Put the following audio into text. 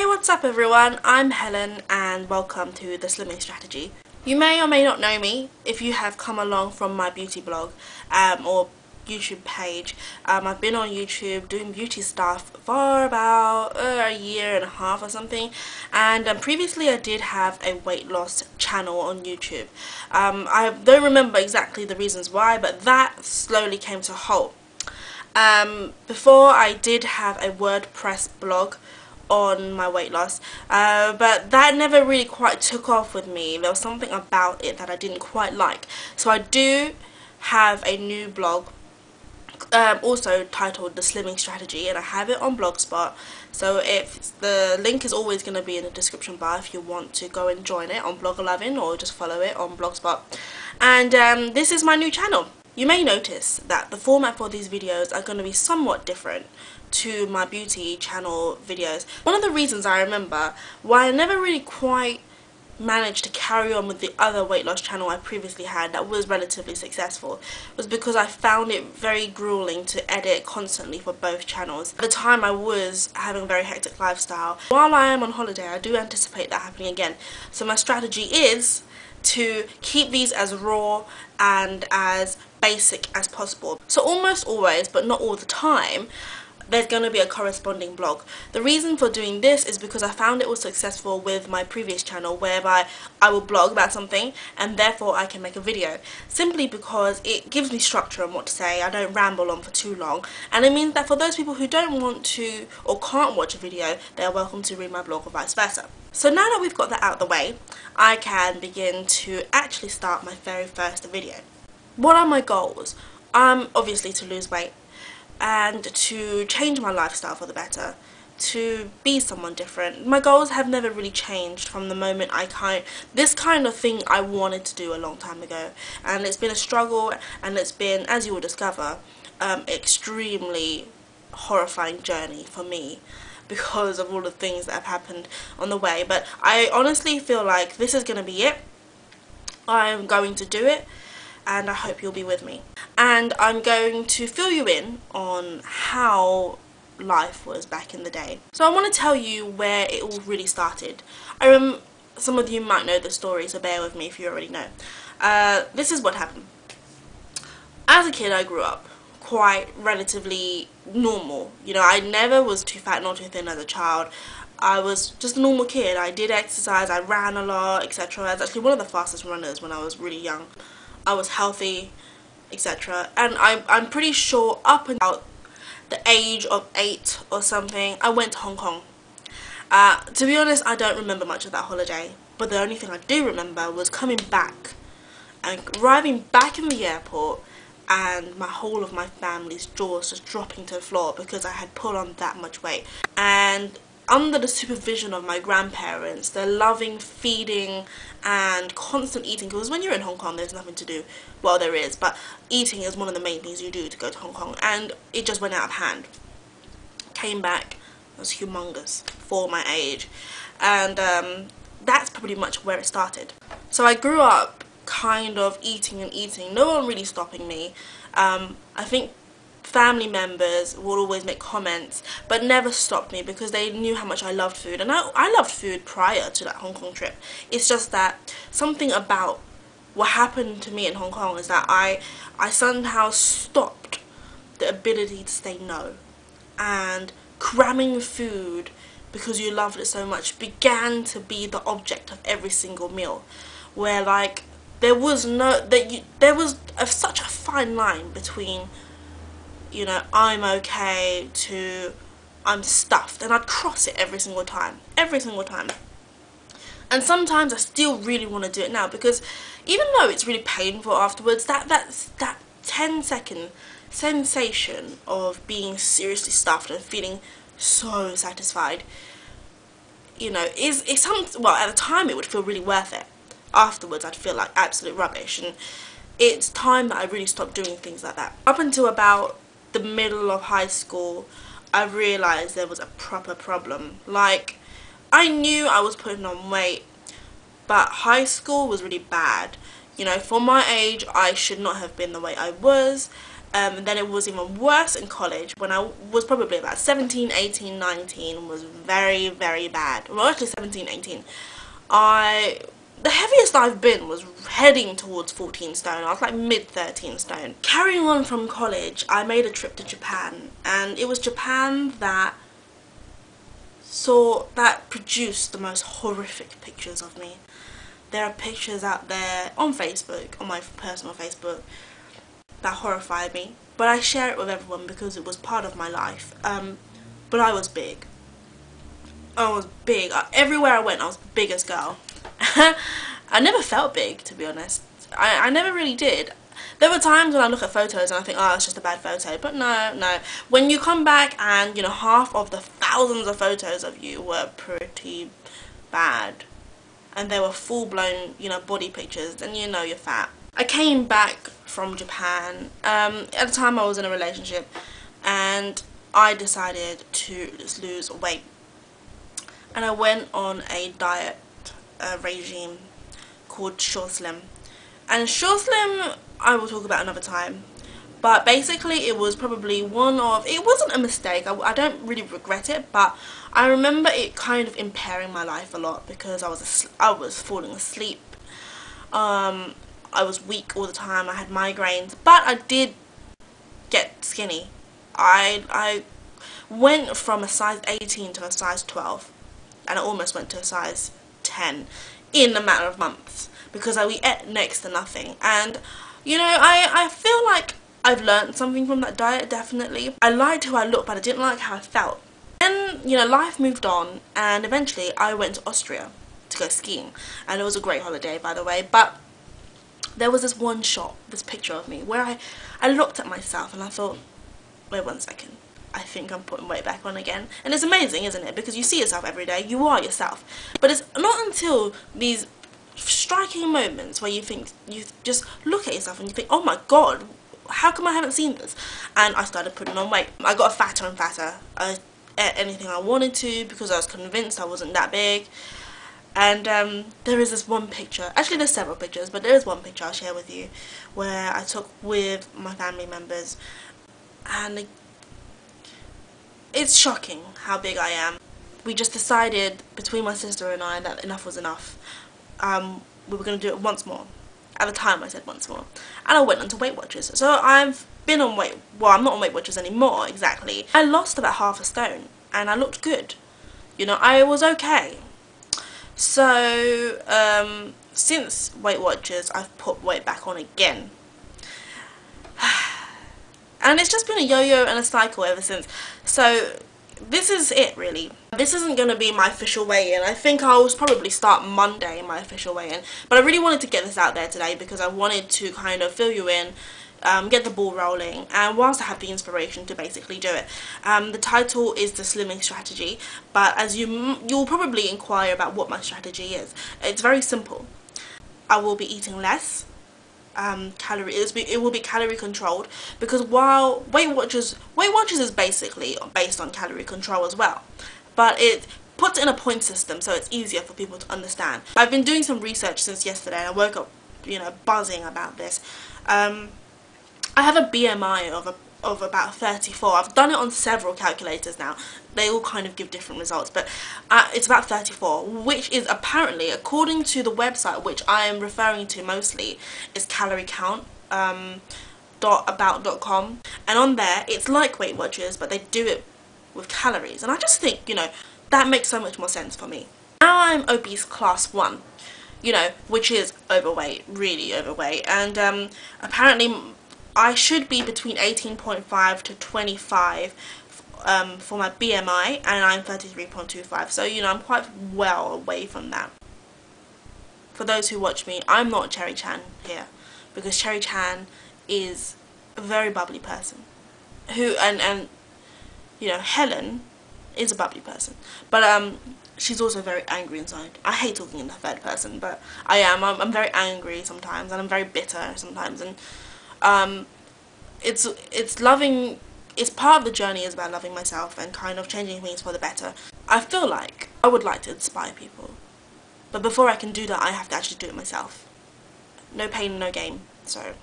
Hey, what's up everyone? I'm Helen and welcome to The Slimming Strategy. You may or may not know me if you have come along from my beauty blog or YouTube page. I've been on YouTube doing beauty stuff for about a year and a half or something, and previously I did have a weight loss channel on YouTube. I don't remember exactly the reasons why, but that slowly came to a halt. Before I did have a WordPress blog on my weight loss, but that never really quite took off with me. There was something about it that I didn't quite like. So I do have a new blog, also titled The Slimming Strategy, and I have it on Blogspot. So if the link is always going to be in the description bar if you want to go and join it on Blog11 or just follow it on Blogspot. And this is my new channel. You may notice that the format for these videos are going to be somewhat different to my beauty channel videos. One of the reasons I remember why I never really quite managed to carry on with the other weight loss channel I previously had that was relatively successful was because I found it very grueling to edit constantly for both channels. At the time I was having a very hectic lifestyle. While I am on holiday, I do anticipate that happening again. So my strategy is to keep these as raw and as basic as possible. So almost always, but not all the time, there's going to be a corresponding blog. The reason for doing this is because I found it was successful with my previous channel, whereby I will blog about something and therefore I can make a video, simply because it gives me structure on what to say. I don't ramble on for too long, and it means that for those people who don't want to or can't watch a video, they're welcome to read my blog or vice versa. So now that we've got that out of the way, I can begin to actually start my very first video. What are my goals? Obviously to lose weight and to change my lifestyle for the better, to be someone different. My goals have never really changed from the moment this kind of thing I wanted to do a long time ago, and it's been a struggle, and it's been, as you will discover, extremely horrifying journey for me because of all the things that have happened on the way. But I honestly feel like this is going to be it. I'm going to do it, and I hope you'll be with me. And I'm going to fill you in on how life was back in the day. So I want to tell you where it all really started. Some of you might know the story, so bear with me if you already know. This is what happened. As a kid, I grew up quite relatively normal. You know, I never was too fat nor too thin as a child. I was just a normal kid. I did exercise, I ran a lot, etc. I was actually one of the fastest runners when I was really young. I was healthy, etc. And I'm pretty sure up until the age of 8 or something, I went to Hong Kong. To be honest, I don't remember much of that holiday, but the only thing I do remember was coming back and arriving back in the airport and my whole of my family's jaws just dropping to the floor because I had put on that much weight. And under the supervision of my grandparents, their loving feeding and constant eating, because when you're in Hong Kong there's nothing to do. Well, there is, but eating is one of the main things you do to go to Hong Kong, and it just went out of hand. Came back, it was humongous for my age, and that's pretty much where it started. So I grew up kind of eating and eating, no one really stopping me. I think family members would always make comments but never stopped me because they knew how much I loved food, and I loved food prior to that Hong Kong trip. It's just that something about what happened to me in Hong Kong is that I somehow stopped the ability to say no, and cramming food because you loved it so much began to be the object of every single meal, where like there was such a fine line between, you know, I'm okay to I'm stuffed, and I'd cross it every single time. And sometimes I still really want to do it now, because even though it's really painful afterwards, that 10-second sensation of being seriously stuffed and feeling so satisfied, you know, is something. Well, at the time it would feel really worth it. Afterwards I'd feel like absolute rubbish, and it's time that I really stopped doing things like that. Up until about the middle of high school, I realised there was a proper problem. Like, I knew I was putting on weight, but high school was really bad. You know, for my age, I should not have been the way I was, And then it was even worse in college when I was probably about 17, 18, 19, was very, very bad. Well, actually 17, 18. The heaviest I've been was heading towards 14 stone. I was like mid 13 stone. Carrying on from college, I made a trip to Japan, and it was Japan that produced the most horrific pictures of me. There are pictures out there on Facebook, on my personal Facebook, that horrify me, but I share it with everyone because it was part of my life. But I was big. I was big. Everywhere I went, I was the biggest girl. I never felt big, to be honest. I never really did. There were times when I look at photos and I think, oh, it's just a bad photo. But no. When you come back and, you know, half of the thousands of photos of you were pretty bad, and they were full-blown, you know, body pictures, then you know you're fat. I came back from Japan. At the time I was in a relationship, and I decided to lose weight. And I went on a diet regime called Sure Slim. And Sure Slim I will talk about another time. But basically it was probably it wasn't a mistake, I don't really regret it, but I remember it kind of impairing my life a lot because I was falling asleep. I was weak all the time, I had migraines, but I did get skinny. I went from a size 18 to a size 12, and I almost went to a size 10 in a matter of months because I ate next to nothing. And you know, I feel like I've learned something from that diet, definitely. I liked how I looked, but I didn't like how I felt. Then, you know, life moved on, and eventually I went to Austria to go skiing, and it was a great holiday, by the way. But there was this one shot, this picture of me, where I looked at myself and I thought, wait 1 second, I think I'm putting weight back on again. And it's amazing, isn't it? Because you see yourself every day, you are yourself. But it's not until these striking moments where you just look at yourself and you think, oh my god, how come I haven't seen this? And I started putting on weight. I got fatter and fatter. I ate anything I wanted to because I was convinced I wasn't that big. And there is this one picture, actually there's several pictures, but there is one picture I'll share with you where I took with my family members, and it's shocking how big I am. We just decided between my sister and I that enough was enough. We were going to do it once more. At the time I said once more. And I went onto Weight Watchers. So I've been on I'm not on Weight Watchers anymore, exactly. I lost about half a stone and I looked good. You know, I was okay. So, since Weight Watchers, I've put weight back on again. And it's just been a yo-yo and a cycle ever since. So, this is it, really. This isn't going to be my official weigh-in. I think I'll probably start Monday, my official weigh-in. But I really wanted to get this out there today because I wanted to kind of fill you in, get the ball rolling, and whilst I have the inspiration to basically do it. The title is The Slimming Strategy, but as you'll probably inquire about what my strategy is. It's very simple. I will be eating less. It will be calorie controlled, because while Weight Watchers is basically based on calorie control as well, but it puts it in a point system so it's easier for people to understand. I've been doing some research since yesterday and I woke up, you know, buzzing about this. I have a BMI of about 34. I've done it on several calculators now. They all kind of give different results, but it's about 34, which is apparently, according to the website which I am referring to mostly, is calorie count. .about.com, and on there it's like Weight Watchers, but they do it with calories, and I just think, you know, that makes so much more sense for me. Now I'm obese class 1, you know, which is overweight, really overweight, and apparently I should be between 18.5 to 25 for my BMI, and I'm 33.25, so, you know, I'm quite well away from that. For those who watch me, I'm not Cherry Chan here, because Cherry Chan is a very bubbly person, who, and you know, Helen is a bubbly person, but she's also very angry inside. I hate talking in the third person, but I'm very angry sometimes, and I'm very bitter sometimes, and it's loving. It's part of the journey is about loving myself and kind of changing things for the better. I feel like I would like to inspire people, but before I can do that, I have to actually do it myself. No pain, no gain. So